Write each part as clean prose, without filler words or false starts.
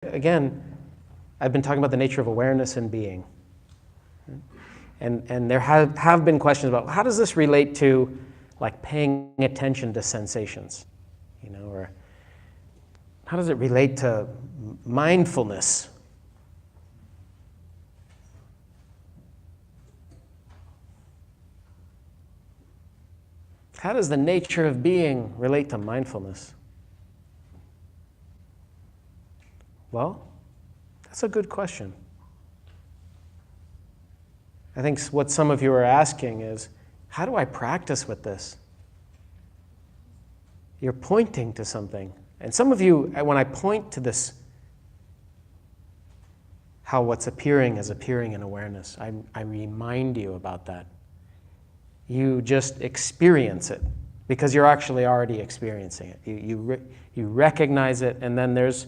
Again, I've been talking about the nature of awareness and being. And there have been questions about how does this relate to like paying attention to sensations, or how does it relate to mindfulness? How does the nature of being relate to mindfulness? Well, that's a good question. I think what some of you are asking is, how do I practice with this? You're pointing to something. And some of you, when I point to this, how what's appearing is appearing in awareness, I remind you about that. You just experience it because you're actually already experiencing it. You recognize it, and then there's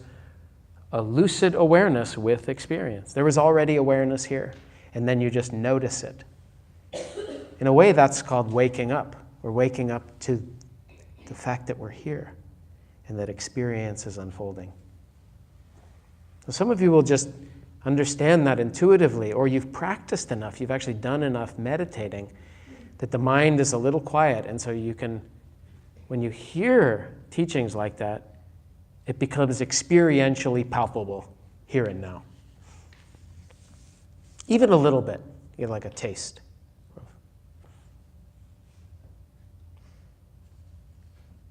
a lucid awareness with experience. There was already awareness here, and then you just notice it. In a way, that's called waking up. We're waking up to the fact that we're here and that experience is unfolding. So some of you will just understand that intuitively, or you've practiced enough, you've actually done enough meditating that the mind is a little quiet, and so you can, when you hear teachings like that, it becomes experientially palpable here and now. Even a little bit, you get like a taste.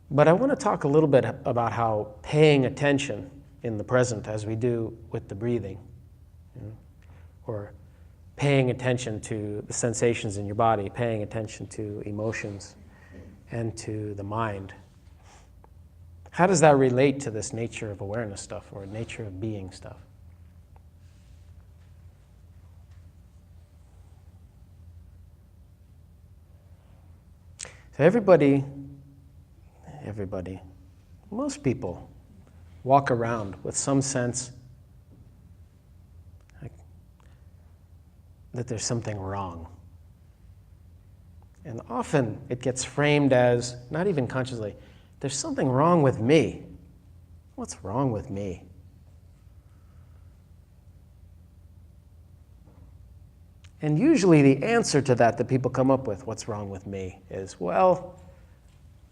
But I want to talk a little bit about how paying attention in the present, as we do with the breathing, or paying attention to the sensations in your body, paying attention to emotions and to the mind. How does that relate to this nature of awareness stuff or nature of being stuff? So everybody, most people walk around with some sense that there's something wrong. And often it gets framed as, not even consciously, there's something wrong with me. What's wrong with me? And usually the answer to that people come up with, what's wrong with me, is, well,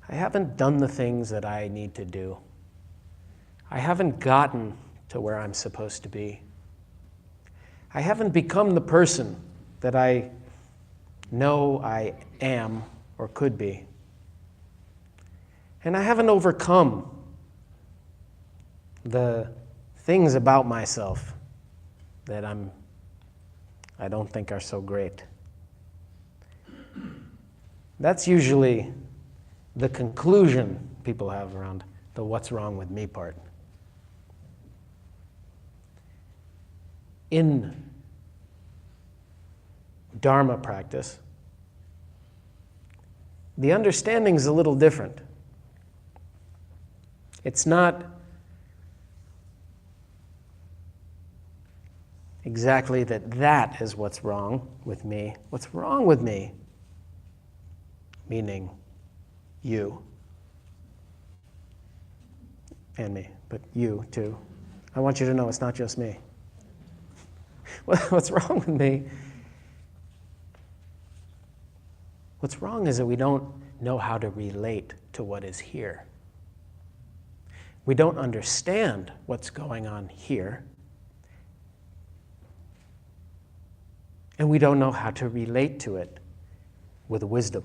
I haven't done the things that I need to do. I haven't gotten to where I'm supposed to be. I haven't become the person that I know I am or could be. And I haven't overcome the things about myself that I don't think are so great. That's usually the conclusion people have around the what's wrong with me part. In Dharma practice, the understanding is a little different. It's not exactly that is what's wrong with me. What's wrong with me, meaning you and me, but you too. I want you to know it's not just me. What's wrong with me? What's wrong is that we don't know how to relate to what is here. We don't understand what's going on here. And we don't know how to relate to it with wisdom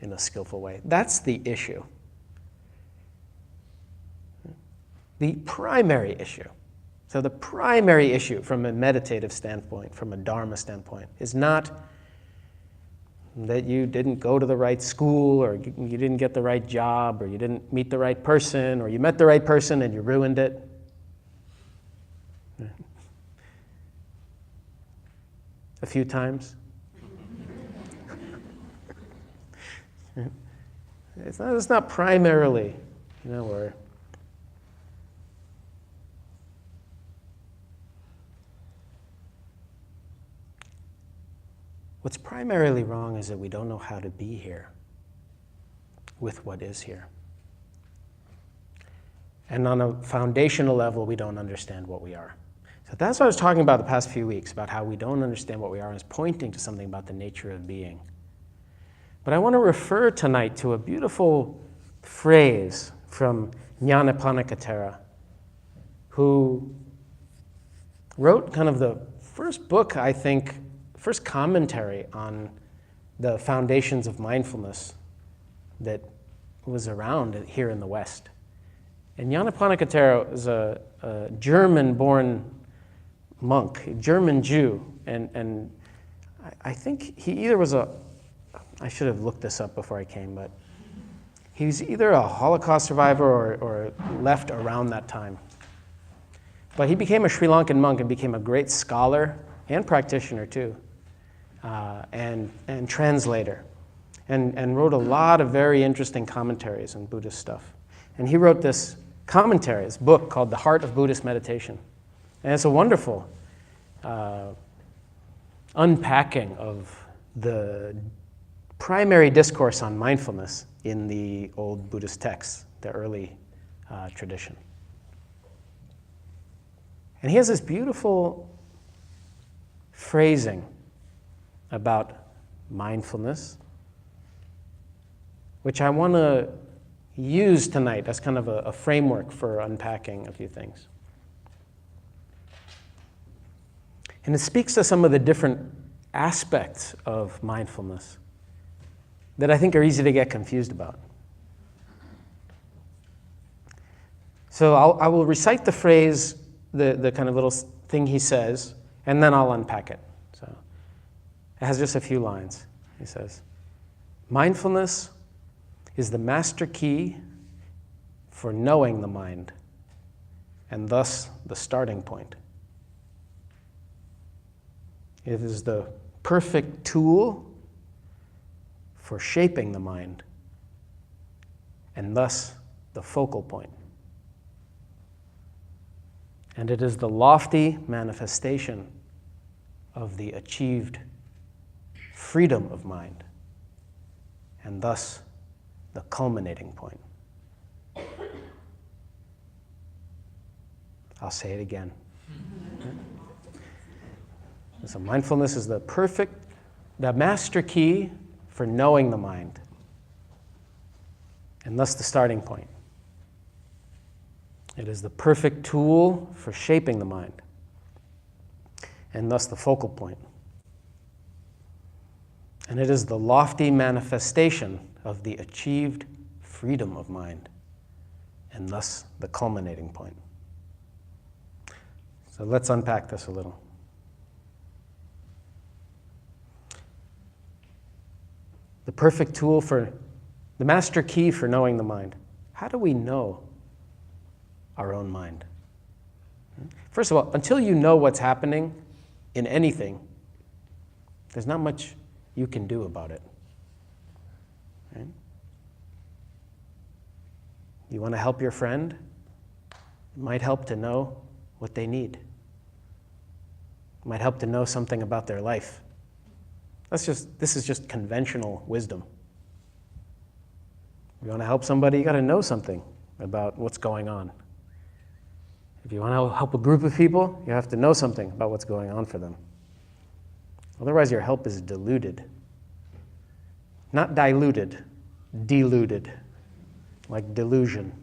in a skillful way. That's the issue. The primary issue. So the primary issue from a meditative standpoint, from a Dharma standpoint, is not that you didn't go to the right school, or you didn't get the right job, or you didn't meet the right person, or you met the right person and you ruined it. A few times. It's not primarily, where what's primarily wrong is that we don't know how to be here with what is here. And on a foundational level, we don't understand what we are. So that's what I was talking about the past few weeks, about how we don't understand what we are, and it's pointing to something about the nature of being. But I want to refer tonight to a beautiful phrase from Nyanaponika Thera, who wrote kind of the first book, I think, first commentary on the foundations of mindfulness that was around here in the West. And Nyanaponika Thera is a German-born monk, a German Jew, and I think he either was I should have looked this up before I came, but he was either a Holocaust survivor or left around that time. But he became a Sri Lankan monk and became a great scholar and practitioner too, and translator, and wrote a lot of very interesting commentaries on Buddhist stuff. And he wrote this commentary, this book called The Heart of Buddhist Meditation. And it's a wonderful unpacking of the primary discourse on mindfulness in the old Buddhist texts, the early tradition. And he has this beautiful phrasing about mindfulness, which I want to use tonight as kind of a framework for unpacking a few things. And it speaks to some of the different aspects of mindfulness that I think are easy to get confused about. So I will recite the phrase, the kind of little thing he says, and then I'll unpack it. So it has just a few lines. He says, mindfulness is the master key for knowing the mind, and thus the starting point. It is the perfect tool for shaping the mind, and thus the focal point. And it is the lofty manifestation of the achieved freedom of mind, and thus the culminating point. I'll say it again. So mindfulness is the master key for knowing the mind, and thus the starting point. It is the perfect tool for shaping the mind, and thus the focal point. And it is the lofty manifestation of the achieved freedom of mind, and thus the culminating point. So let's unpack this a little. The perfect tool for, the master key for knowing the mind. How do we know our own mind? First of all, until you know what's happening in anything, there's not much you can do about it. Right? You want to help your friend? It might help to know what they need. It might help to know something about their life. This is just conventional wisdom. If you want to help somebody, you got to know something about what's going on. If you want to help a group of people, you have to know something about what's going on for them. Otherwise, your help is diluted. Not diluted, deluded, like delusion.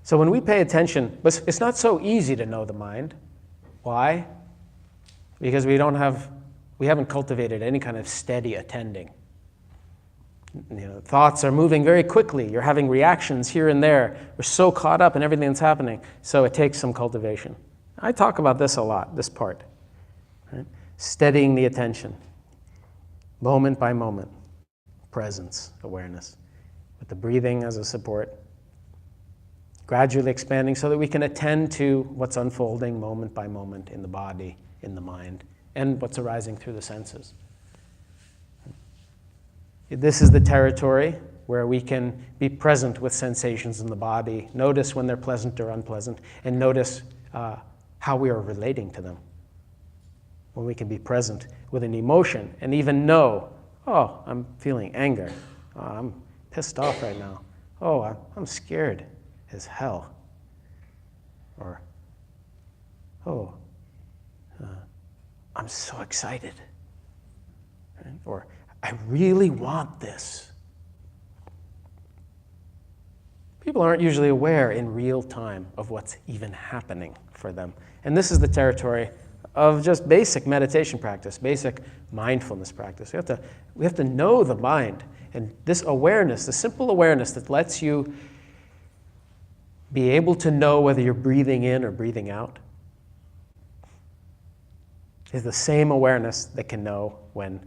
So when we pay attention, but it's not so easy to know the mind. Why? Because we haven't cultivated any kind of steady attending. Thoughts are moving very quickly. You're having reactions here and there. We're so caught up in everything that's happening. So it takes some cultivation. I talk about this a lot, this part. Right? Steadying the attention, moment by moment, presence, awareness, with the breathing as a support, gradually expanding so that we can attend to what's unfolding moment by moment in the body, in the mind, and what's arising through the senses. This is the territory where we can be present with sensations in the body, notice when they're pleasant or unpleasant, and notice how we are relating to them. When we can be present with an emotion and even know, oh, I'm feeling anger. Oh, I'm pissed off right now. oh, I'm scared as hell. Or, oh, I'm so excited. Right? Or, I really want this. People aren't usually aware in real time of what's even happening for them. And this is the territory of just basic meditation practice, basic mindfulness practice. We have to know the mind. And this awareness, the simple awareness that lets you be able to know whether you're breathing in or breathing out, is the same awareness that can know when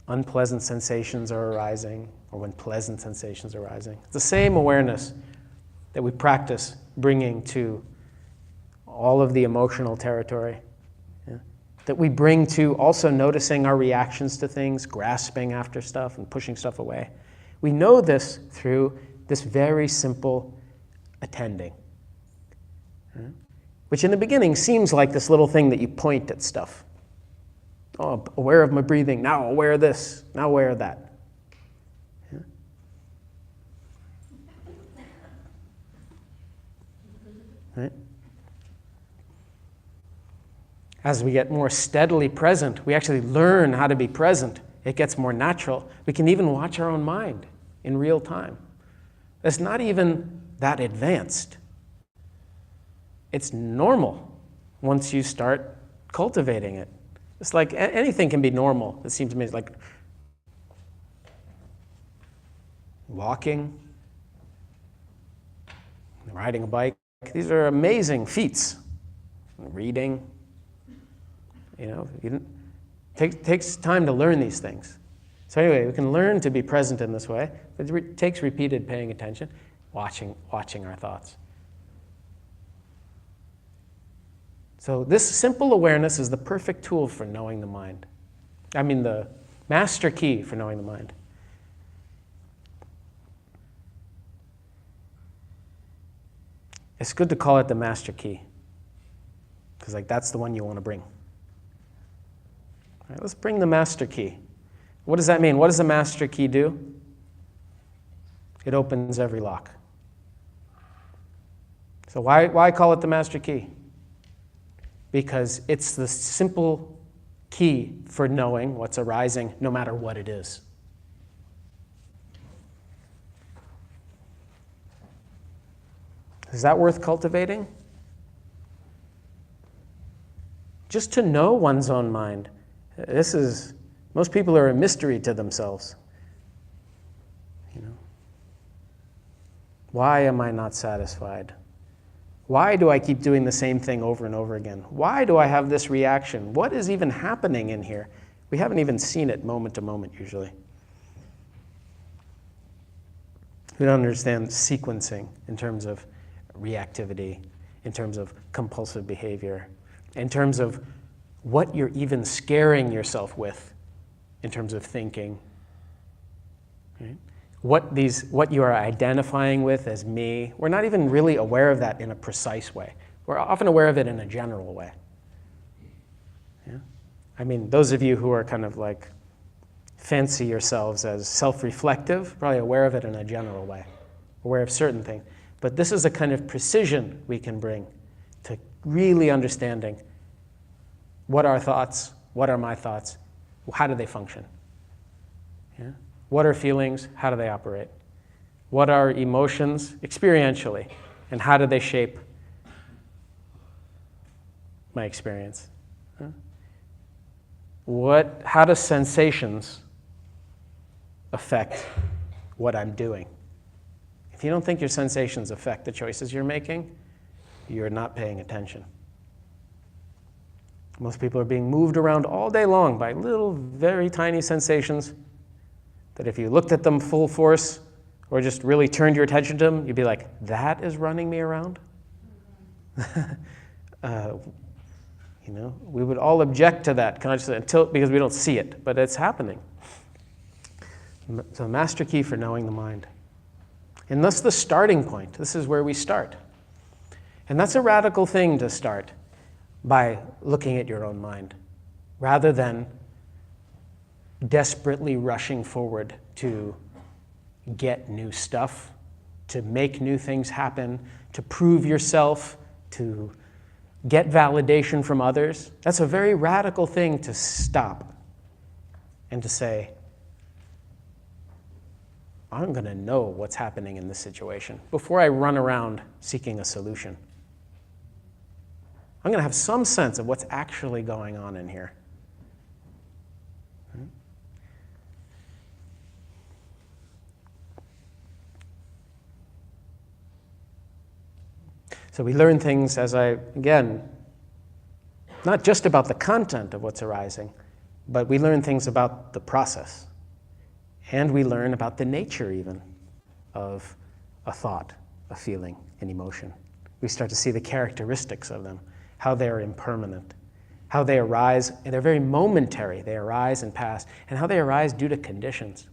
unpleasant sensations are arising or when pleasant sensations are arising. It's the same awareness that we practice bringing to all of the emotional territory, that we bring to also noticing our reactions to things, grasping after stuff and pushing stuff away. We know this through this very simple attending, which in the beginning seems like this little thing that you point at stuff. Oh, aware of my breathing, now aware of this, now aware of that. Yeah. Right? As we get more steadily present, we actually learn how to be present. It gets more natural. We can even watch our own mind in real time. It's not even that advanced. It's normal once you start cultivating it. It's like anything can be normal. It seems to me, it's like walking, riding a bike. These are amazing feats. Reading. Takes time to learn these things. So anyway, we can learn to be present in this way. It takes repeated paying attention, watching our thoughts. So this simple awareness is the perfect tool for knowing the mind. The master key for knowing the mind. It's good to call it the master key, because that's the one you want to bring. All right, let's bring the master key. What does that mean? What does the master key do? It opens every lock. So why call it the master key? Because it's the simple key for knowing what's arising, no matter what it is. Is that worth cultivating? Just to know one's own mind. Most people are a mystery to themselves. Why am I not satisfied? Why do I keep doing the same thing over and over again? Why do I have this reaction? What is even happening in here? We haven't even seen it moment to moment usually. We don't understand sequencing in terms of reactivity, in terms of compulsive behavior, in terms of what you're even scaring yourself with in terms of thinking. Right? What you are identifying with as me, we're not even really aware of that in a precise way. We're often aware of it in a general way. Yeah? Those of you who are kind of fancy yourselves as self-reflective, probably aware of it in a general way, aware of certain things. But this is a kind of precision we can bring to really understanding what are thoughts, what are my thoughts, how do they function? Yeah? What are feelings? How do they operate? What are emotions experientially? And how do they shape my experience? Huh? How do sensations affect what I'm doing? If you don't think your sensations affect the choices you're making, you're not paying attention. Most people are being moved around all day long by little, very tiny sensations that if you looked at them full force or just really turned your attention to them, you'd be like, that is running me around? We would all object to that consciously because we don't see it, but it's happening. So master key for knowing the mind. And that's the starting point. This is where we start. And that's a radical thing to start by looking at your own mind, rather than desperately rushing forward to get new stuff, to make new things happen, to prove yourself, to get validation from others. That's a very radical thing to stop and to say, I'm going to know what's happening in this situation before I run around seeking a solution. I'm going to have some sense of what's actually going on in here. So we learn things, again, not just about the content of what's arising, but we learn things about the process. And we learn about the nature even of a thought, a feeling, an emotion. We start to see the characteristics of them, how they're impermanent, how they arise, and they're very momentary. They arise and pass, and how they arise due to conditions.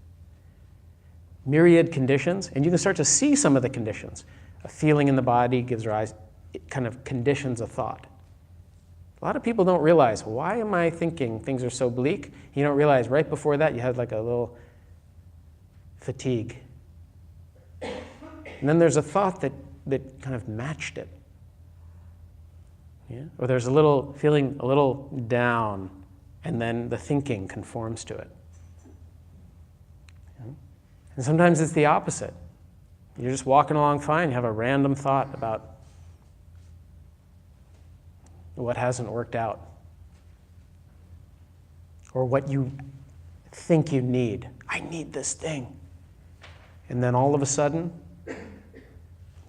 Myriad conditions, and you can start to see some of the conditions. A feeling in the body gives rise, it kind of conditions a thought. A lot of people don't realize, why am I thinking things are so bleak? You don't realize right before that you had like a little fatigue. And then there's a thought that kind of matched it. Yeah? Or there's a little feeling a little down, and then the thinking conforms to it. Yeah? And sometimes it's the opposite. You're just walking along fine, you have a random thought about what hasn't worked out, or what you think you need. I need this thing. And then all of a sudden,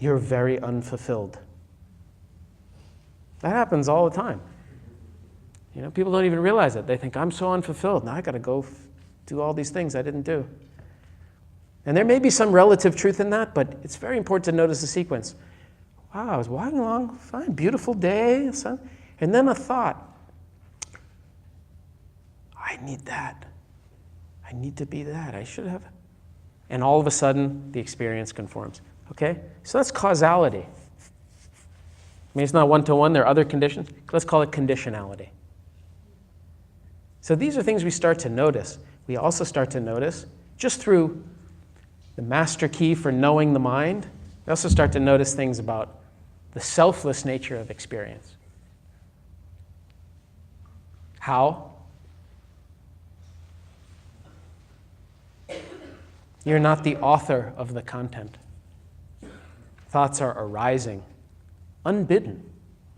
you're very unfulfilled. That happens all the time. You know, people don't even realize it. They think, I'm so unfulfilled. Now I got to go do all these things I didn't do. And there may be some relative truth in that, but it's very important to notice the sequence. Wow, I was walking along, fine, beautiful day, sun, and then a thought. I need that. I need to be that. I should have. And all of a sudden, the experience conforms. Okay? So that's causality. I mean, it's not one-to-one. There are other conditions. Let's call it conditionality. So these are things we start to notice. We also start to notice, just through the master key for knowing the mind, we also start to notice things about the selfless nature of experience. How? You're not the author of the content. Thoughts are arising, unbidden,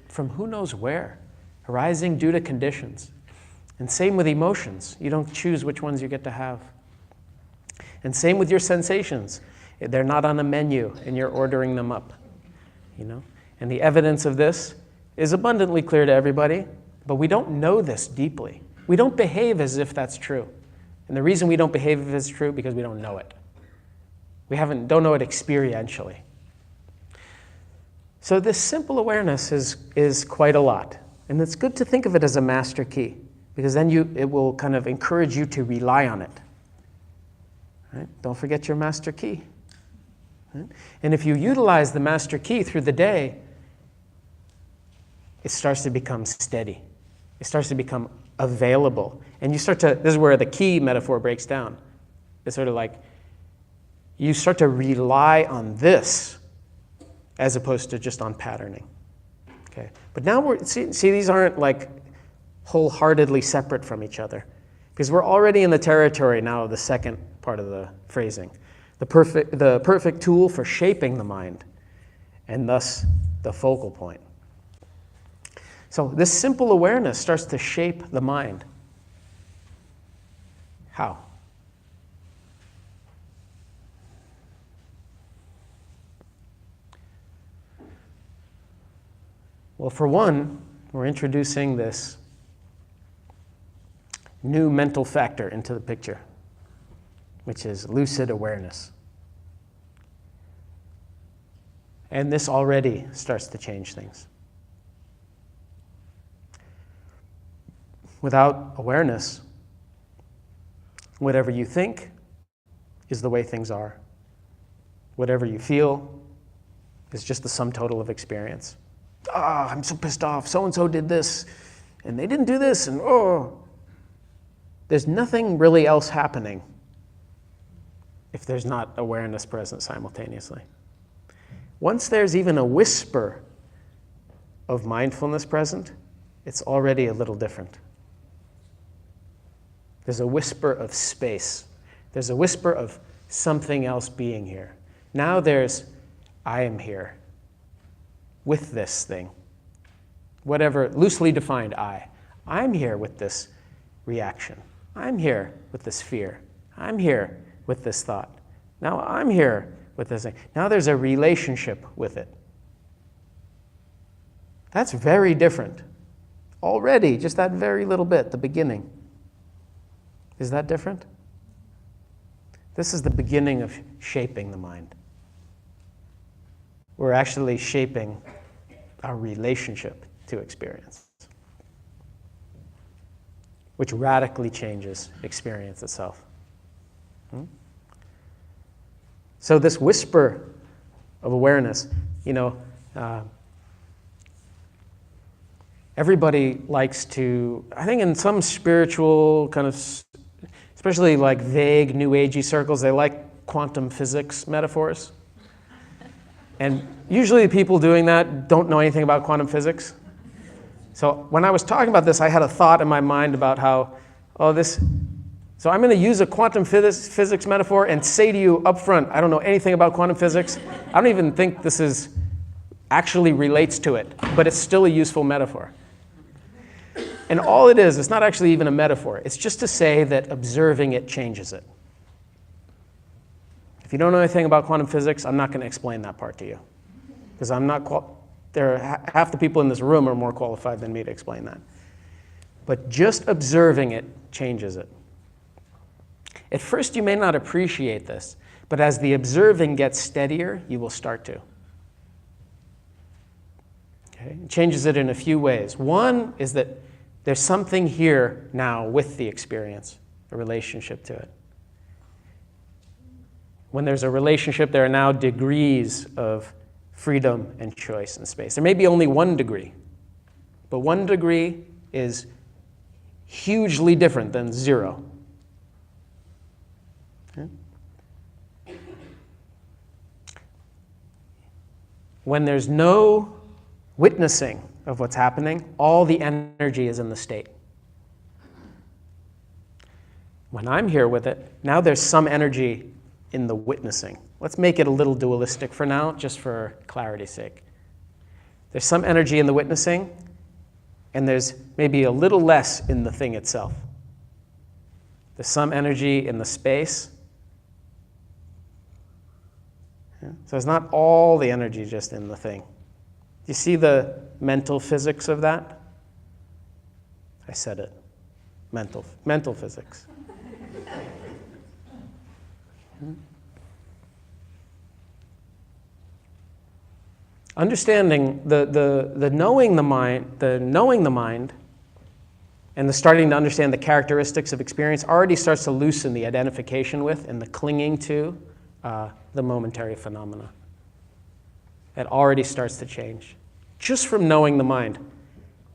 from who knows where, arising due to conditions. And same with emotions. You don't choose which ones you get to have. And same with your sensations. They're not on a menu, and you're ordering them up. You know? And the evidence of this is abundantly clear to everybody, but we don't know this deeply. We don't behave as if that's true. And the reason we don't behave as if it's true, because we don't know it. We don't know it experientially. So this simple awareness is quite a lot. And it's good to think of it as a master key, because then it will kind of encourage you to rely on it. Right? Don't forget your master key. Right? And if you utilize the master key through the day, it starts to become steady. It starts to become available. And you start to, this is where the key metaphor breaks down. It's sort of like, you start to rely on this as opposed to just on patterning. Okay? But now see, these aren't like wholeheartedly separate from each other, because we're already in the territory now of the second part of the phrasing. The perfect tool for shaping the mind, and thus the focal point. So this simple awareness starts to shape the mind. How? Well, for one, we're introducing this new mental factor into the picture, which is lucid awareness. And this already starts to change things. Without awareness, whatever you think is the way things are. Whatever you feel is just the sum total of experience. Ah, I'm so pissed off, so-and-so did this, and they didn't do this, and oh. There's nothing really else happening if there's not awareness present simultaneously. Once there's even a whisper of mindfulness present, it's already a little different. There's a whisper of space. There's a whisper of something else being here. Now there's, I am here with this thing. Whatever, loosely defined I. I'm here with this reaction. I'm here with this fear. I'm here with this thought. Now I'm here with this thing. Now there's a relationship with it. That's very different. Already, just that very little bit, the beginning. Is that different? This is the beginning of shaping the mind. We're actually shaping our relationship to experience, which radically changes experience itself. So this whisper of awareness, everybody likes to, I think in some spiritual kind of, especially like vague New Agey circles, they like quantum physics metaphors. And usually people doing that don't know anything about quantum physics. So when I was talking about this, I had a thought in my mind about how, so I'm going to use a quantum physics metaphor and say to you up front, I don't know anything about quantum physics. I don't even think this actually relates to it, but it's still a useful metaphor. And all it is, it's not actually even a metaphor. It's just to say that observing it changes it. If you don't know anything about quantum physics, I'm not going to explain that part to you. Because half the people in this room are more qualified than me to explain that. But just observing it changes it. At first, you may not appreciate this, but as the observing gets steadier, you will start to. Okay? It changes it in a few ways. One is that there's something here now with the experience, a relationship to it. When there's a relationship, there are now degrees of freedom and choice and space. There may be only 1 degree, but 1 degree is hugely different than 0. Okay? When there's no witnessing of what's happening, all the energy is in the state. When I'm here with it, now there's some energy in the witnessing. Let's make it a little dualistic for now, just for clarity's sake. There's some energy in the witnessing, and there's maybe a little less in the thing itself. There's some energy in the space. So it's not all the energy just in the thing. Do you see the mental physics of that? I said it. Mental physics. Understanding the knowing the mind, and the starting to understand the characteristics of experience already starts to loosen the identification with and the clinging to the momentary phenomena. It already starts to change, just from knowing the mind.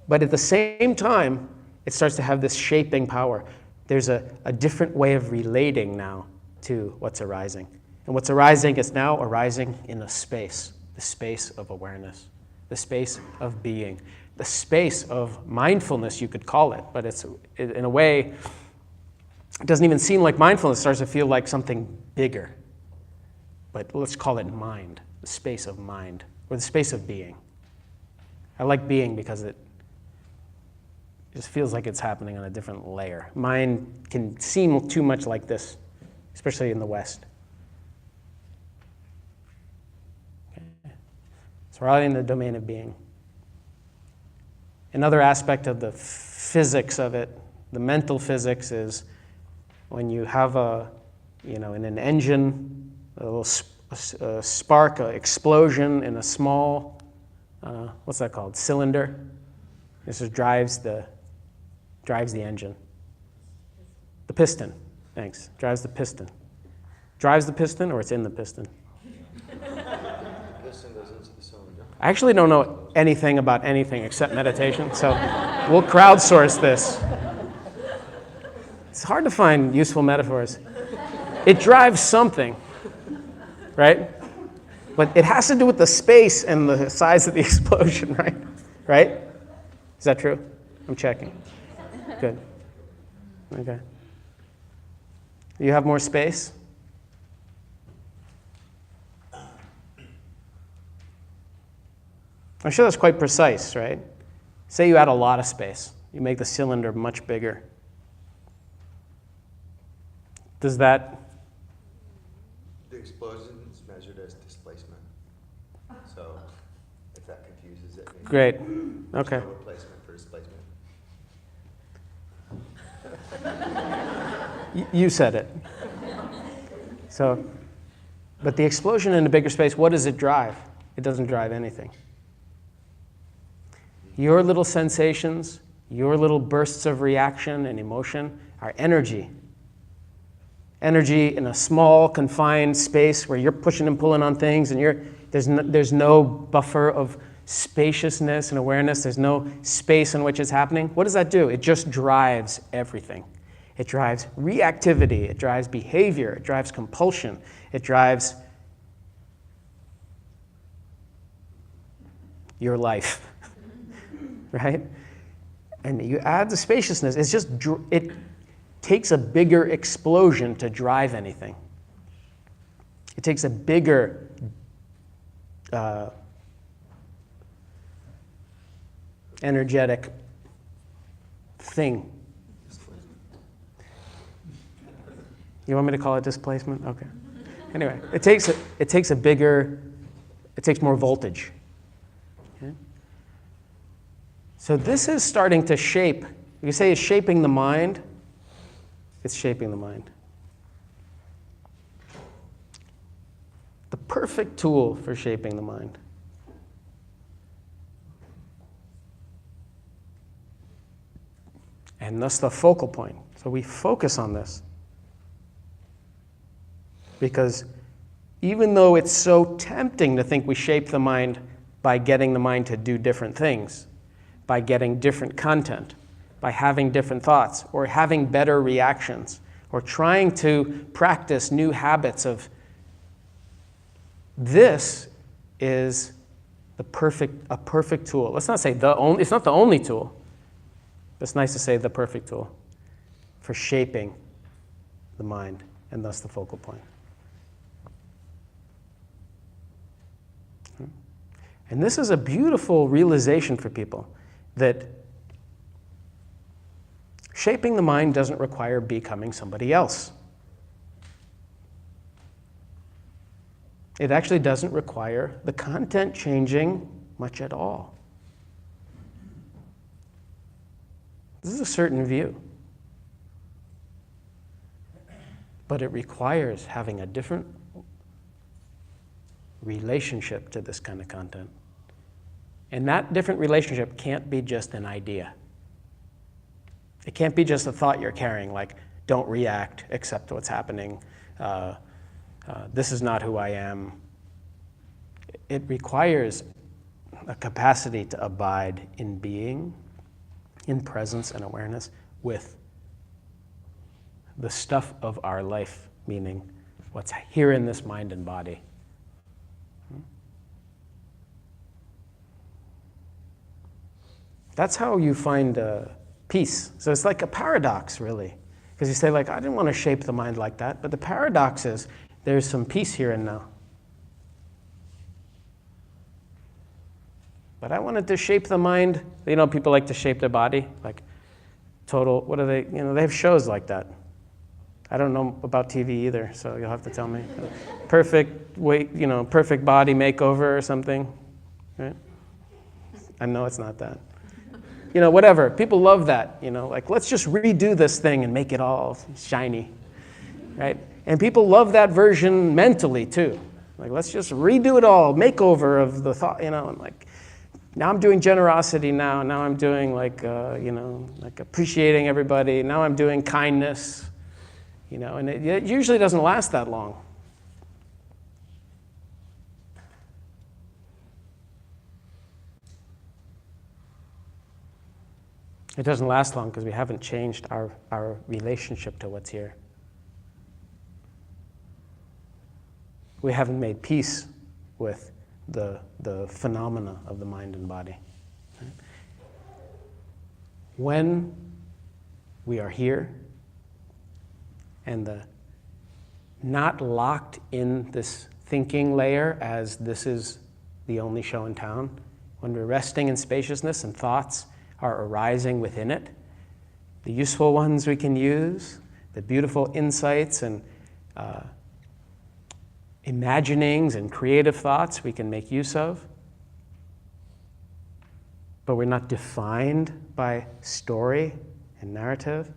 But at the same time, it starts to have this shaping power. There's a different way of relating now to what's arising. And what's arising is now arising in a space, the space of awareness, the space of being, the space of mindfulness, you could call it. But it's, in a way, it doesn't even seem like mindfulness. It starts to feel like something bigger. But let's call it mind. The space of mind, or the space of being. I like being because it just feels like it's happening on a different layer. Mind can seem too much like this, especially in the West. Okay. So we're already in the domain of being. Another aspect of the physics of it, the mental physics, is when you have in an engine, a little spark, an explosion in a small, what's that called? Cylinder. This just drives the engine. The piston. Thanks. Drives the piston. Drives the piston, or it's in the piston? Piston goes into the cylinder. I actually don't know anything about anything except meditation, so we'll crowdsource this. It's hard to find useful metaphors. It drives something, right? But it has to do with the space and the size of the explosion, right? Right? Is that true? I'm checking. Good. Okay. You have more space? I'm sure that's quite precise, right? Say you add a lot of space. You make the cylinder much bigger. Does that... The explosion is measured as displacement. So if that confuses it, maybe Great. Okay. no replacement for displacement. You said it. So, but the explosion in a bigger space, what does it drive? It doesn't drive anything. Your little sensations, your little bursts of reaction and emotion are energy. Energy in a small, confined space where you're pushing and pulling on things and there's no buffer of spaciousness and awareness. There's no space in which it's happening. What does that do? It just drives everything. It drives reactivity. It drives behavior. It drives compulsion. It drives your life. Right? And you add the spaciousness. It takes a bigger explosion to drive anything. It takes a bigger energetic thing. You want me to call it displacement? Okay. Anyway, it takes more voltage. Okay? So this is starting to shape. You say it's shaping the mind. It's shaping the mind. The perfect tool for shaping the mind. And thus the focal point. So we focus on this. Because even though it's so tempting to think we shape the mind by getting the mind to do different things, by getting different content, by having different thoughts, or having better reactions, or trying to practice new habits of, this is a perfect tool. Let's not say it's not the only tool. It's nice to say the perfect tool for shaping the mind, and thus the focal point. And this is a beautiful realization for people, that shaping the mind doesn't require becoming somebody else. It actually doesn't require the content changing much at all. This is a certain view. But it requires having a different relationship to this kind of content. And that different relationship can't be just an idea. It can't be just a thought you're carrying, like, don't react, accept what's happening, this is not who I am. It requires a capacity to abide in being, in presence and awareness with the stuff of our life, meaning what's here in this mind and body. That's how you find peace. So it's like a paradox, really. Because you say, like, I didn't want to shape the mind like that. But the paradox is there's some peace here and now. But I wanted to shape the mind. You know, people like to shape their body. Like, total, what are they? You know, they have shows like that. I don't know about TV either, so you'll have to tell me. Perfect weight, you know, perfect body makeover or something. Right? I know it's not that. You know, whatever. People love that. You know, like, let's just redo this thing and make it all shiny, right? And people love that version mentally too. Like, let's just redo it all, makeover of the thought. You know, and like, now I'm doing generosity. Now I'm doing like, you know, like appreciating everybody. Now I'm doing kindness. You know, and it usually doesn't last that long. It doesn't last long because we haven't changed our relationship to what's here. We haven't made peace with the phenomena of the mind and body. Right? When we are here and not locked in this thinking layer as this is the only show in town, when we're resting in spaciousness and thoughts are arising within it, the useful ones we can use, the beautiful insights and imaginings and creative thoughts we can make use of, but we're not defined by story and narrative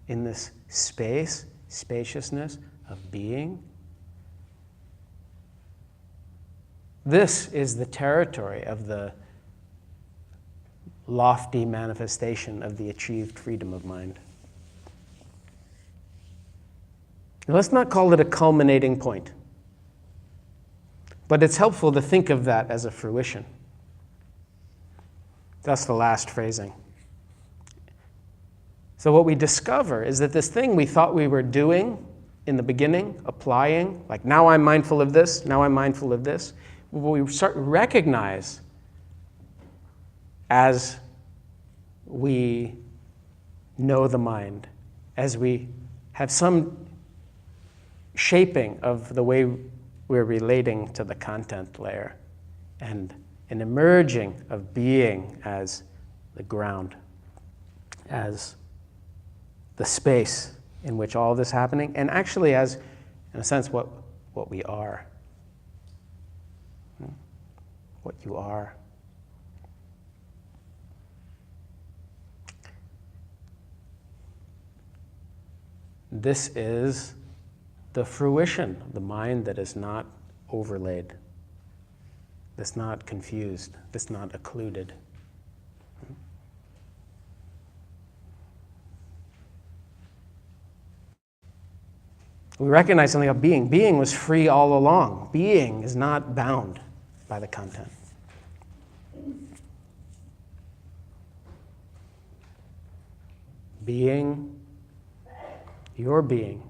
in this spaciousness of being. This is the territory of the lofty manifestation of the achieved freedom of mind. Now, let's not call it a culminating point, but it's helpful to think of that as a fruition. That's the last phrasing. So what we discover is that this thing we thought we were doing in the beginning, applying, like now I'm mindful of this, now I'm mindful of this, what we start to recognize as we know the mind, as we have some shaping of the way we're relating to the content layer, and an emerging of being as the ground, as the space in which all this is happening, and actually as, in a sense, what we are. What you are. This is the fruition of the mind that is not overlaid, that's not confused, that's not occluded. We recognize something about being. Being was free all along. Being is not bound by the content. Being, your being,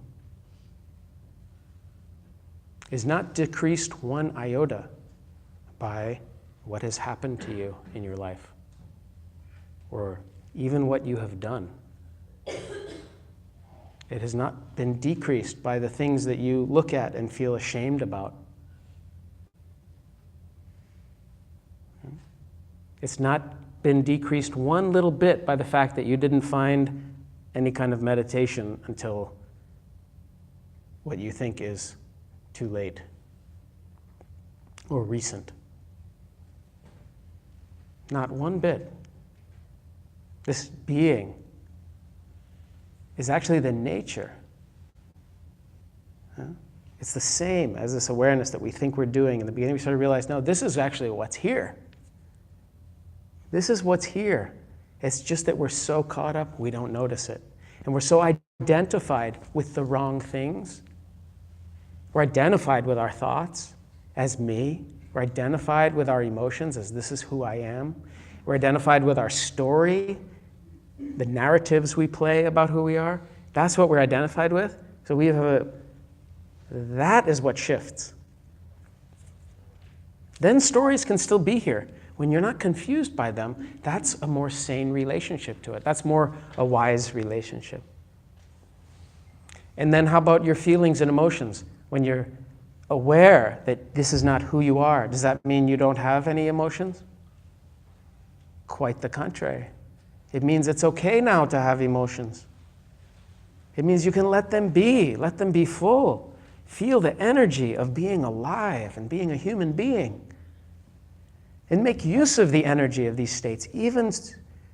is not decreased one iota by what has happened to you in your life, or even what you have done. It has not been decreased by the things that you look at and feel ashamed about. It's not been decreased one little bit by the fact that you didn't find any kind of meditation until what you think is too late or recent. Not one bit. This being is actually the nature. It's the same as this awareness that we think we're doing. In the beginning, we sort of realize, no, this is actually what's here. This is what's here. It's just that we're so caught up, we don't notice it. And we're so identified with the wrong things. We're identified with our thoughts as me. We're identified with our emotions as this is who I am. We're identified with our story, the narratives we play about who we are. That's what we're identified with. So we have that is what shifts. Then stories can still be here. When you're not confused by them, that's a more sane relationship to it. That's more a wise relationship. And then how about your feelings and emotions? When you're aware that this is not who you are, does that mean you don't have any emotions? Quite the contrary. It means it's okay now to have emotions. It means you can let them be full. Feel the energy of being alive and being a human being. And make use of the energy of these states, even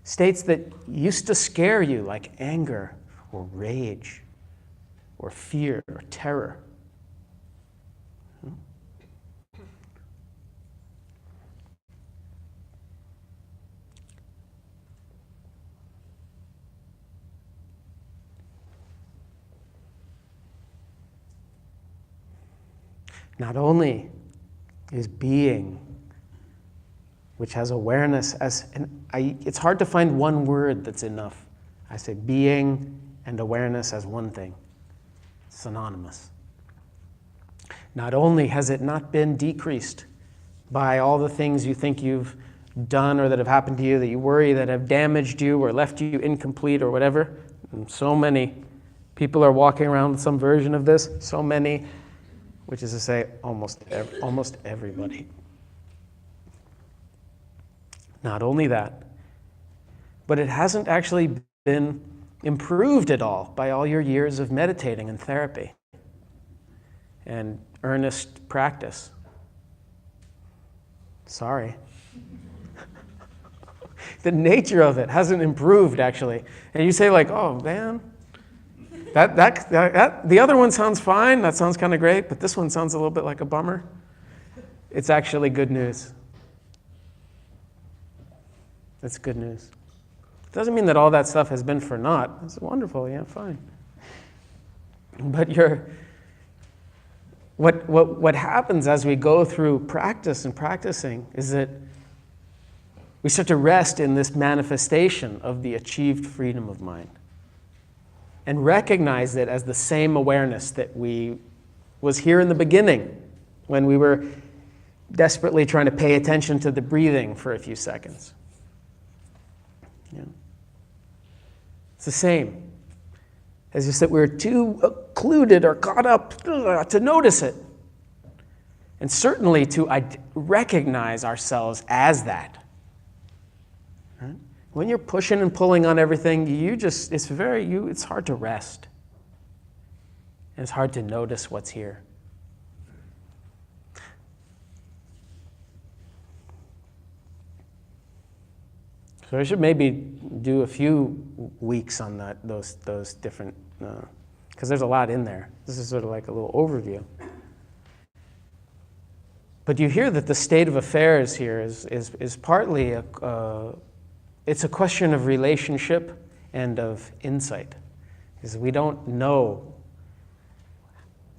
states that used to scare you, like anger or rage or fear or terror. Not only is being, which has awareness as, it's hard to find one word that's enough. I say being and awareness as one thing, synonymous. not only has it not been decreased by all the things you think you've done or that have happened to you, that you worry that have damaged you or left you incomplete or whatever. And so many people are walking around with some version of this. So many, which is to say almost everybody. Not only that, but it hasn't actually been improved at all by all your years of meditating and therapy and earnest practice. Sorry. The nature of it hasn't improved, actually. And you say, like, oh, man, the other one sounds fine. That sounds kind of great, but this one sounds a little bit like a bummer. It's actually good news. It's good news. It doesn't mean that all that stuff has been for naught. It's wonderful, yeah, fine. But what happens as we go through practice and practicing is that we start to rest in this manifestation of the achieved freedom of mind and recognize it as the same awareness that was here in the beginning when we were desperately trying to pay attention to the breathing for a few seconds. Yeah. It's the same. It's just that we're too occluded or caught up to notice it. And certainly to recognize ourselves as that. Right? When you're pushing and pulling on everything, it's hard to rest. And it's hard to notice what's here. So I should maybe do a few weeks on those different, because there's a lot in there. This is sort of like a little overview. But you hear that the state of affairs here is partly it's a question of relationship and of insight, because we don't know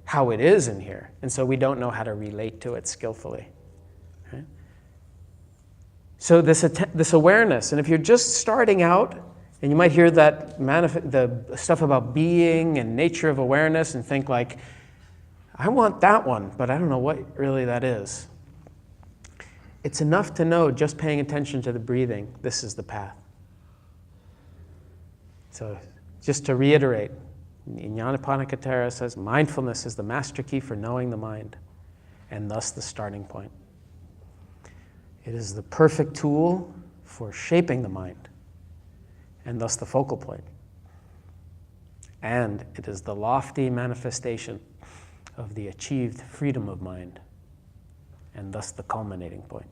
how it is in here, and so we don't know how to relate to it skillfully. Right? So this awareness, and if you're just starting out, and you might hear that the stuff about being and nature of awareness and think like, I want that one, but I don't know what really that is. It's enough to know, just paying attention to the breathing, this is the path. So just to reiterate, Nyanaponika Thera says, mindfulness is the master key for knowing the mind, and thus the starting point. It is the perfect tool for shaping the mind, and thus the focal point. And it is the lofty manifestation of the achieved freedom of mind, and thus the culminating point.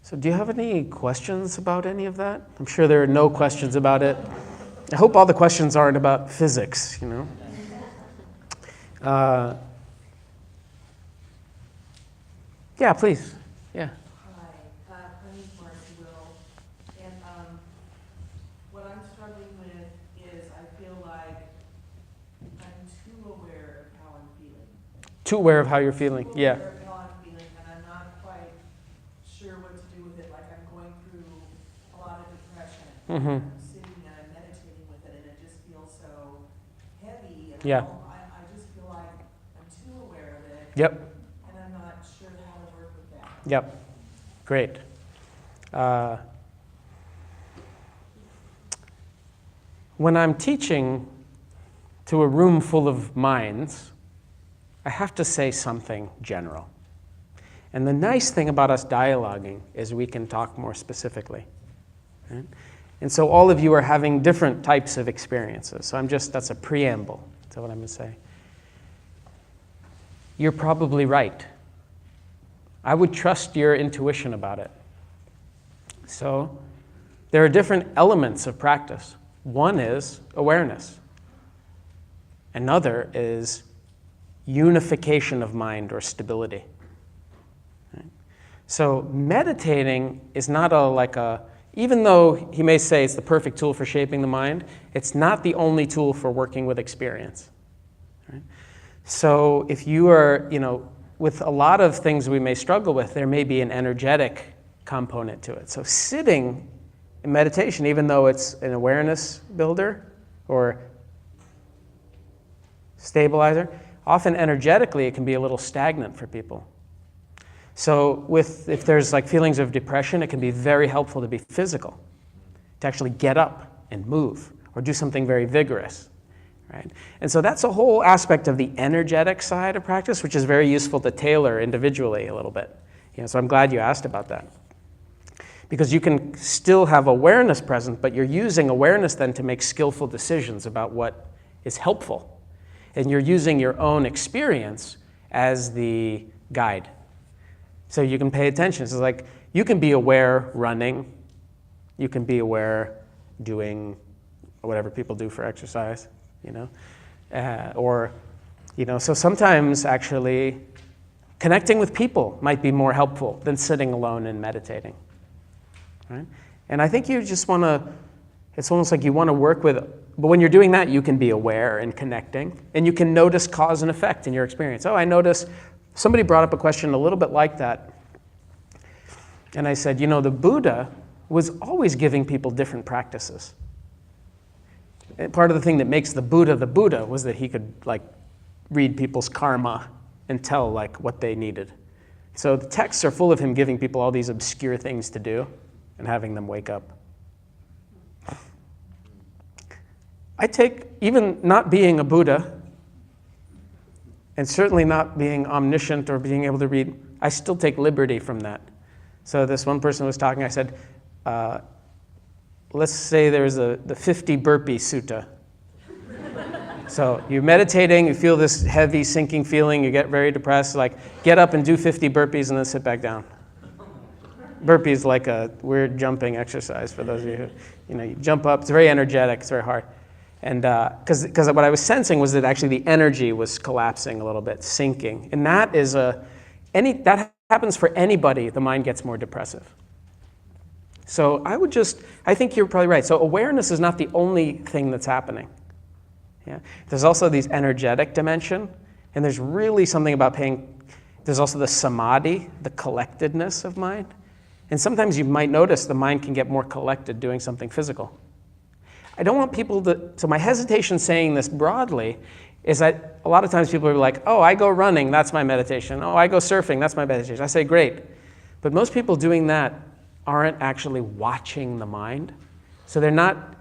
So do you have any questions about any of that? I'm sure there are no questions about it. I hope all the questions aren't about physics, you know? Yeah, please. Yeah. Hi, my name's Marcy Will, and what I'm struggling with is I feel like I'm too aware of how I'm feeling. Too aware of how you're feeling, yeah. Aware of how I'm feeling, and I'm not quite sure what to do with it. Like I'm going through a lot of depression. Mm-hmm. I'm sitting and I'm meditating with it, and it just feels so heavy. And Yeah. I just feel like I'm too aware of it. Yep. And I'm not sure how to work with that. Yep. Great. When I'm teaching to a room full of minds, I have to say something general. And the nice thing about us dialoguing is we can talk more specifically. Right? And so all of you are having different types of experiences. So that's a preamble to what I'm going to say. You're probably right. I would trust your intuition about it. So there are different elements of practice. One is awareness. Another is unification of mind or stability. Right? So meditating is not like a even though he may say it's the perfect tool for shaping the mind, it's not the only tool for working with experience. Right? So if you are, with a lot of things we may struggle with, there may be an energetic component to it. So sitting in meditation, even though it's an awareness builder or stabilizer, often energetically it can be a little stagnant for people. So if there's like feelings of depression, it can be very helpful to be physical, to actually get up and move or do something very vigorous, right? And so that's a whole aspect of the energetic side of practice, which is very useful to tailor individually a little bit. So I'm glad you asked about that. Because you can still have awareness present, but you're using awareness then to make skillful decisions about what is helpful. And you're using your own experience as the guide. So you can pay attention. So like you can be aware running. You can be aware doing whatever people do for exercise, so sometimes actually connecting with people might be more helpful than sitting alone and meditating. Right? And I think you just want to, it's almost like you want to work with, but when you're doing that, you can be aware and connecting, and you can notice cause and effect in your experience. Oh, I noticed somebody brought up a question a little bit like that. And I said, the Buddha was always giving people different practices. And part of the thing that makes the Buddha was that he could read people's karma and tell what they needed. So the texts are full of him giving people all these obscure things to do and having them wake up. I take, even not being a Buddha, and certainly not being omniscient or being able to read, I still take liberty from that. So this one person was talking, I said, let's say there's the 50 burpee sutta. So you're meditating, you feel this heavy sinking feeling, you get very depressed, get up and do 50 burpees and then sit back down. Burpee is like a weird jumping exercise for those of you who, you jump up, it's very energetic, it's very hard. And because what I was sensing was that actually the energy was collapsing a little bit, sinking. And that is that happens for anybody, the mind gets more depressive. So I think you're probably right. So awareness is not the only thing that's happening. Yeah. There's also these energetic dimension, and there's really something about there's also the samadhi, the collectedness of mind. And sometimes you might notice the mind can get more collected doing something physical. I don't want people so my hesitation saying this broadly is that a lot of times people are like, oh, I go running, that's my meditation. Oh, I go surfing, that's my meditation. I say, great. But most people doing that aren't actually watching the mind. So they're not,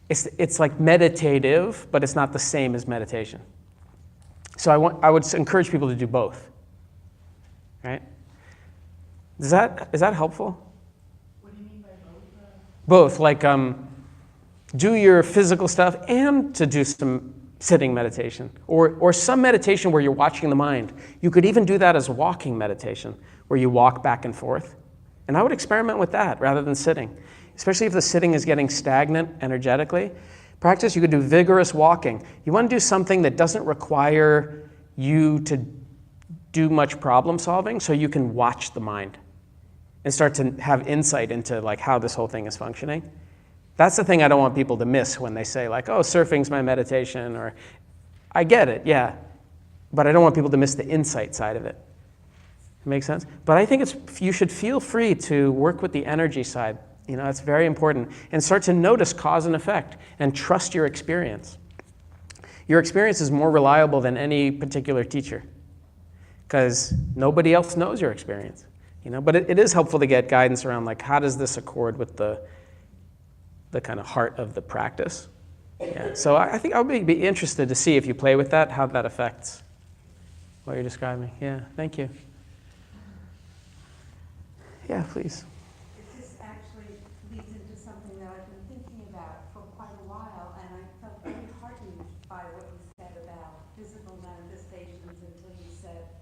it's like meditative, but it's not the same as meditation. So I would encourage people to do both, right? Is that helpful? What do you mean by both? Both, do your physical stuff and to do some sitting meditation, or some meditation where you're watching the mind. You could even do that as walking meditation, where you walk back and forth. And I would experiment with that rather than sitting, especially if the sitting is getting stagnant energetically. Practice, you could do vigorous walking. You want to do something that doesn't require you to do much problem solving, so you can watch the mind and start to have insight into how this whole thing is functioning. That's the thing I don't want people to miss when they say oh, surfing's my meditation, or I get it, yeah, but I don't want people to miss the insight side of it. Make sense? But I think you should feel free to work with the energy side. It's very important. And start to notice cause and effect and trust your experience. Your experience is more reliable than any particular teacher because nobody else knows your experience. But it is helpful to get guidance around how does this accord with the kind of heart of the practice. Yeah. So I think I would be interested to see if you play with that, how that affects what you're describing. Yeah, thank you. Yeah, please. This actually leads into something that I've been thinking about for quite a while, and I felt very heartened by what you said about physical manifestations until you said,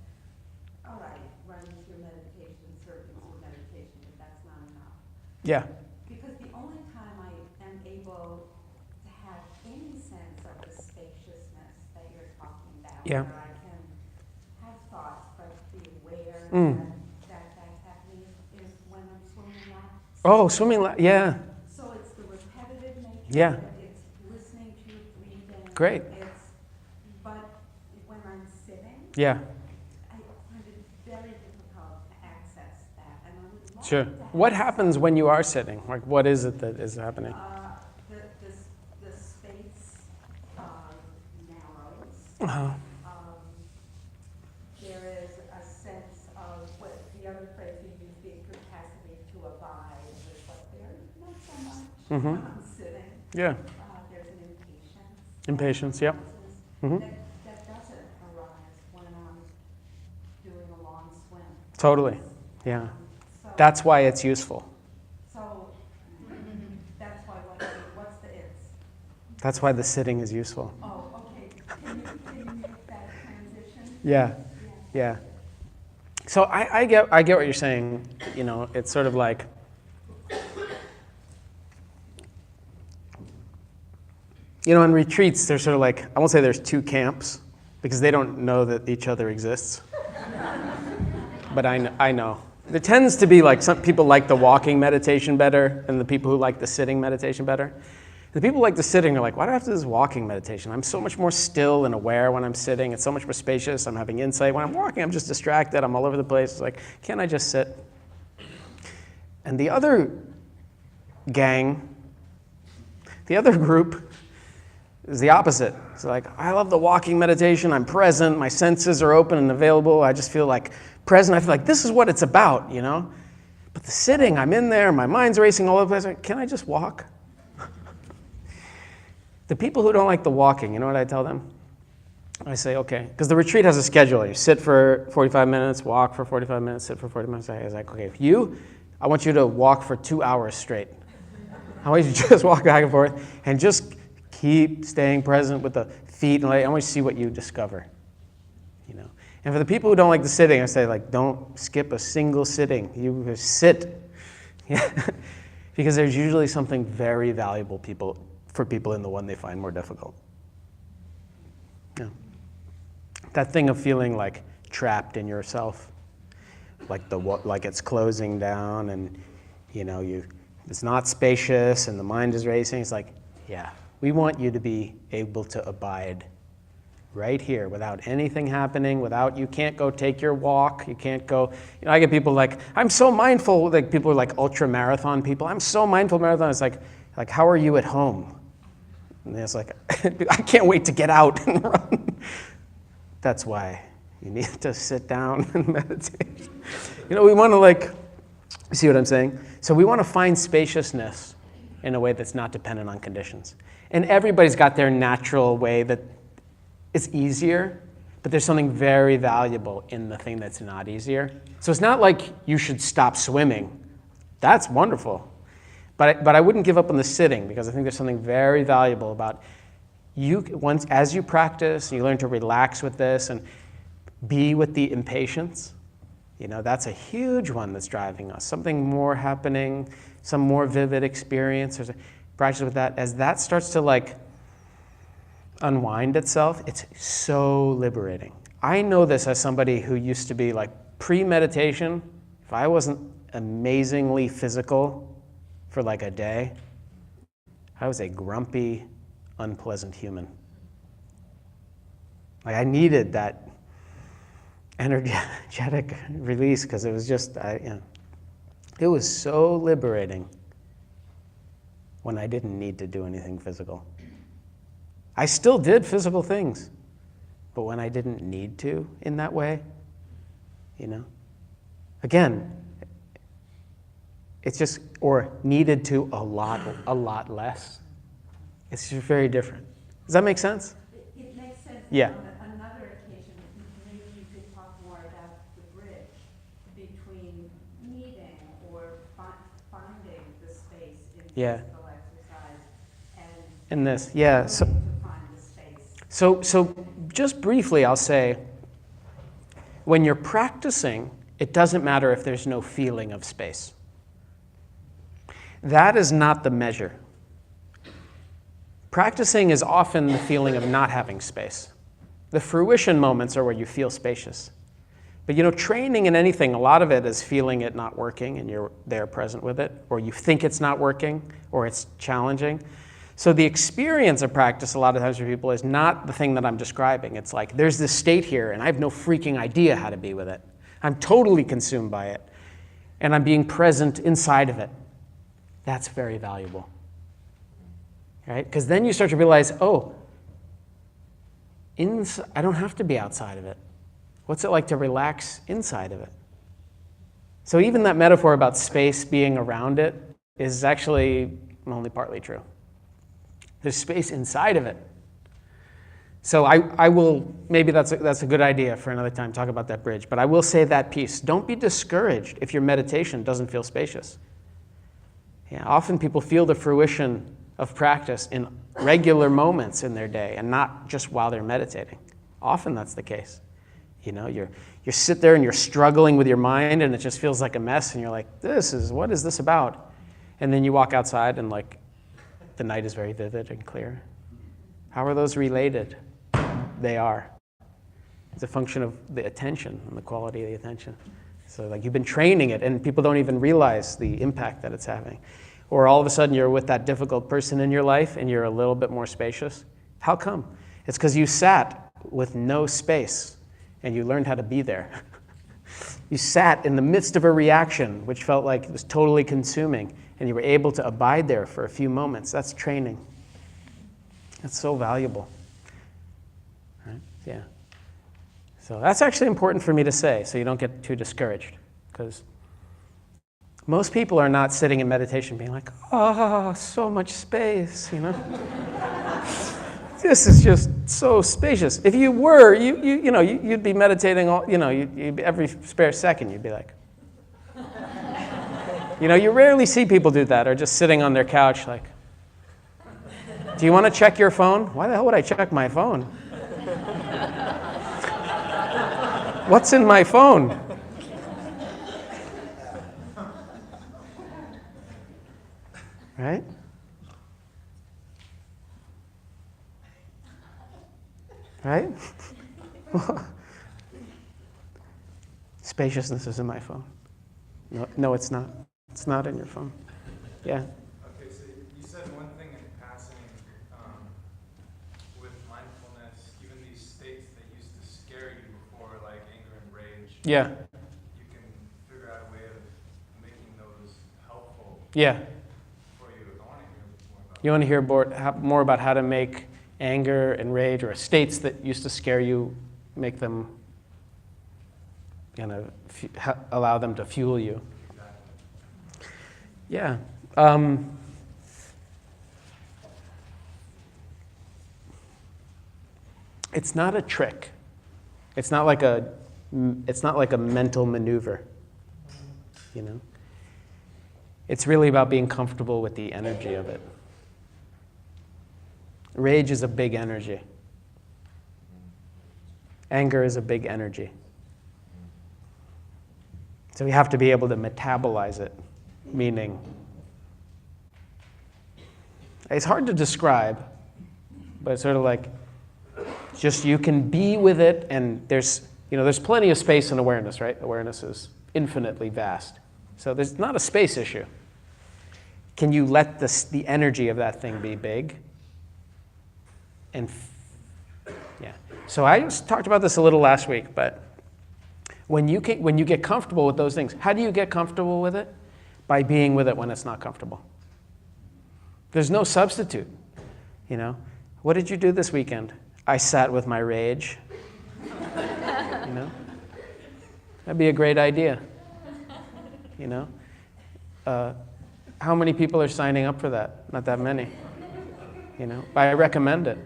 all right, running's your meditation, surfing's your meditation, but that's not enough. Yeah. Because the only time I am able to have any sense of the spaciousness that you're talking about, Yeah. where I can have thoughts but be aware Mm. that that's happening, is when I'm swimming laps. Oh, swimming, yeah, So it's the repetitive nature. Yeah. of it, it's listening to your breathing. Great. But when I'm sitting, yeah, I find it very difficult to access that, and I would love sure. to What have happens when you are sitting? Like, what is it that is happening? the space narrows. Uh-huh. There is a sense of what the other phrase you use, the capacity to abide, but there's not so much Mhm. when I'm sitting. Yeah, There's an impatience. impatience, yep. Mhm. That doesn't arise when I'm doing a long swim. Totally, yeah. So, That's why it's useful. so that's why what's the it's? That's why the sitting is useful. Oh, okay. Can you make that transition? Yeah, yeah. So I get what you're saying. You know, it's sort of like, you know, in retreats, there's sort of like, I won't say there's two camps because they don't know that each other exists. But I know. There tends to be like some people like the walking meditation better than the people who like the sitting meditation better. The people who like the sitting are like, why do I have to do this walking meditation? I'm so much more still and aware when I'm sitting. It's so much more spacious. I'm having insight. When I'm walking, I'm just distracted. I'm all over the place. It's like, can't I just sit? And the other gang, the other group is the opposite. It's like, I love the walking meditation. I'm present. My senses are open and available. I just feel like present. I feel like this is what it's about, you know? But the sitting, I'm in there. My mind's racing all over the place. Like, can I just walk? The people who don't like the walking, you know what I tell them? I say, okay, because the retreat has a schedule. You sit for 45 minutes, walk for 45 minutes, sit for 40 minutes. I was like, okay, I want you to walk for 2 hours straight. I want you to just walk back and forth and just keep staying present with the feet. And I want you to see what you discover, you know. And for the people who don't like the sitting, I say, like, don't skip a single sitting. You just sit. Because there's usually something very valuable for people in the one they find more difficult. Yeah. That thing of feeling like trapped in yourself, like it's closing down, and you know it's not spacious, and the mind is racing. It's like, yeah, we want you to be able to abide right here without anything happening. You can't go take your walk. You can't go. You know, I get people like, I'm so mindful. Like people are like ultra marathon people. I'm so mindful marathon. It's like how are you at home? And it's like, I can't wait to get out and run. That's why you need to sit down and meditate. You know, we want to you see what I'm saying? So we want to find spaciousness in a way that's not dependent on conditions. And everybody's got their natural way that it's easier, but there's something very valuable in the thing that's not easier. So it's not like you should stop swimming. That's wonderful. But I wouldn't give up on the sitting, because I think there's something very valuable about as you practice and you learn to relax with this and be with the impatience, you know, that's a huge one that's driving us. Something more happening, some more vivid experience. There's a practice with that. As that starts to unwind itself, it's so liberating. I know this as somebody who used to be pre-meditation. If I wasn't amazingly physical for a day, I was a grumpy, unpleasant human. I needed that energetic release, because it was just, it was so liberating when I didn't need to do anything physical. I still did physical things, but when I didn't need to in that way, you know, again, it's just, or needed to a lot less. It's just very different. Does that make sense? It makes sense. Yeah. On another occasion, maybe you could talk more about the bridge between needing or finding the space in Yeah. physical exercise and In this, yeah. So, to find the space. so just briefly, I'll say, when you're practicing, it doesn't matter if there's no feeling of space. That is not the measure. Practicing is often the feeling of not having space. The fruition moments are where you feel spacious. But training in anything, a lot of it is feeling it not working and you're there present with it, or you think it's not working, or it's challenging. So the experience of practice a lot of times for people is not the thing that I'm describing. It's like, there's this state here and I have no freaking idea how to be with it. I'm totally consumed by it. And I'm being present inside of it. That's very valuable. Right? Because then you start to realize, oh, I don't have to be outside of it. What's it like to relax inside of it? So even that metaphor about space being around it is actually only partly true. There's space inside of it. So I will, maybe that's a good idea for another time, talk about that bridge. But I will say that piece. Don't be discouraged if your meditation doesn't feel spacious. Yeah, often people feel the fruition of practice in regular moments in their day and not just while they're meditating. Often that's the case. You sit there and you're struggling with your mind and it just feels like a mess and you're like, what is this about? And then you walk outside and like, the night is very vivid and clear. How are those related? They are. It's a function of the attention and the quality of the attention. So like you've been training it and people don't even realize the impact that it's having. Or all of a sudden you're with that difficult person in your life and you're a little bit more spacious. How come? It's because you sat with no space and you learned how to be there. You sat in the midst of a reaction which felt like it was totally consuming and you were able to abide there for a few moments. That's training. That's so valuable. Right? Yeah. So that's actually important for me to say so you don't get too discouraged. Because most people are not sitting in meditation being like, oh, so much space, This is just so spacious. If you were, you'd be meditating all, every spare second you'd be like, you rarely see people do that or just sitting on their couch like, do you want to check your phone? Why the hell would I check my phone? What's in my phone? Right? Right? Spaciousness is in my phone. No, it's not. It's not in your phone. Yeah. Okay, so you said one thing in passing with mindfulness, even these states that used to scare you before, like anger and rage. Yeah. You can figure out a way of making those helpful. Yeah. For you. I want to hear more about. You want to hear more about how to make anger and rage, or states that used to scare you, make them, allow them to fuel you. Yeah. It's not a trick. It's not like a mental maneuver. It's really about being comfortable with the energy of it. Rage is a big energy. Anger is a big energy. So we have to be able to metabolize it, meaning it's hard to describe, but it's sort of like just you can be with it, and there's plenty of space in awareness, right? Awareness is infinitely vast. So there's not a space issue. Can you let the energy of that thing be big? And yeah. So I just talked about this a little last week, but when you get comfortable with those things, how do you get comfortable with it? By being with it when it's not comfortable. There's no substitute. What did you do this weekend? I sat with my rage. That'd be a great idea. How many people are signing up for that? Not that many. But I recommend it.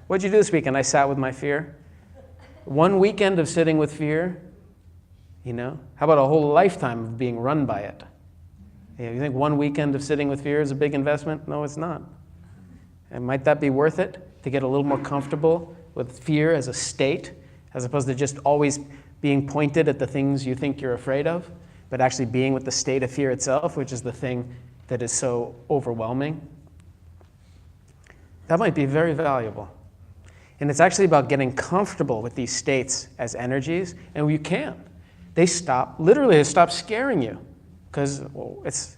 What'd you do this weekend? I sat with my fear. One weekend of sitting with fear. How about a whole lifetime of being run by it? You think one weekend of sitting with fear is a big investment? No, it's not. And might that be worth it to get a little more comfortable with fear as a state, as opposed to just always being pointed at the things you think you're afraid of, but actually being with the state of fear itself, which is the thing that is so overwhelming? That might be very valuable. And it's actually about getting comfortable with these states as energies, and you can't. They literally stop scaring you, because it's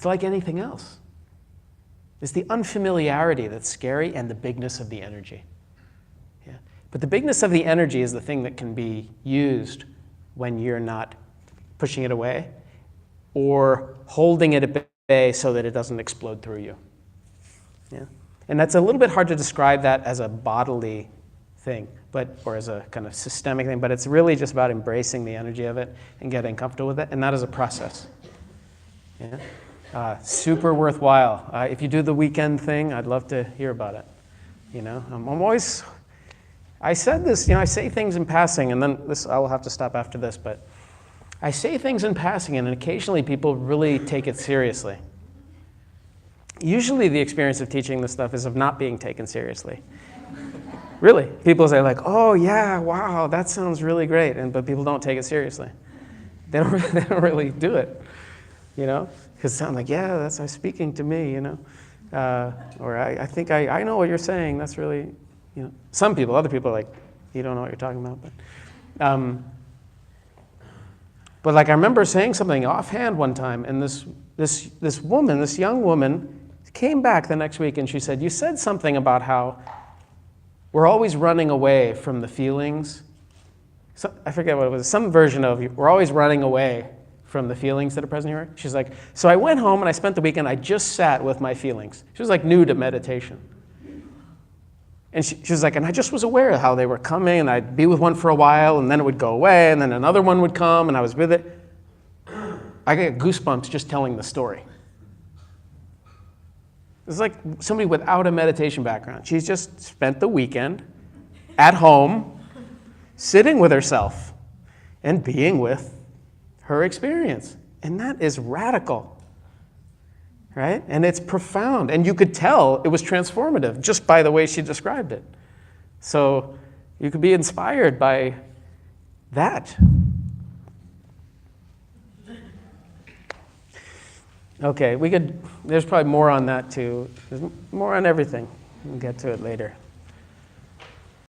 like anything else. It's the unfamiliarity that's scary and the bigness of the energy. Yeah. But the bigness of the energy is the thing that can be used when you're not pushing it away or holding it at bay so that it doesn't explode through you. Yeah. And that's a little bit hard to describe that as a bodily thing, or as a kind of systemic thing, but it's really just about embracing the energy of it and getting comfortable with it, and that is a process. Yeah. Super worthwhile. If you do the weekend thing, I'd love to hear about it. You know, I said this, I say things in passing, and then I will have to stop after this, but I say things in passing, and occasionally people really take it seriously. Usually the experience of teaching this stuff is of not being taken seriously. Really. People say like, oh yeah, wow, that sounds really great, but people don't take it seriously. They don't really do it, because it sounds like, yeah, that's speaking to me, or I think I know what you're saying, that's really, Some people, other people are like, you don't know what you're talking about, but like I remember saying something offhand one time, and this woman, this young woman, came back the next week and she said, you said something about how we're always running away from the feelings. I forget what it was, some version of we're always running away from the feelings that are present here. She's like, so I went home and I spent the weekend, I just sat with my feelings. She was like new to meditation. And she was like, and I just was aware of how they were coming, and I'd be with one for a while, and then it would go away, and then another one would come, and I was with it. I get goosebumps just telling the story. It's like somebody without a meditation background. She's just spent the weekend at home, sitting with herself, and being with her experience. And that is radical. Right? And it's profound. And you could tell it was transformative just by the way she described it. So you could be inspired by that. Okay, there's probably more on that too. There's more on everything. We'll get to it later.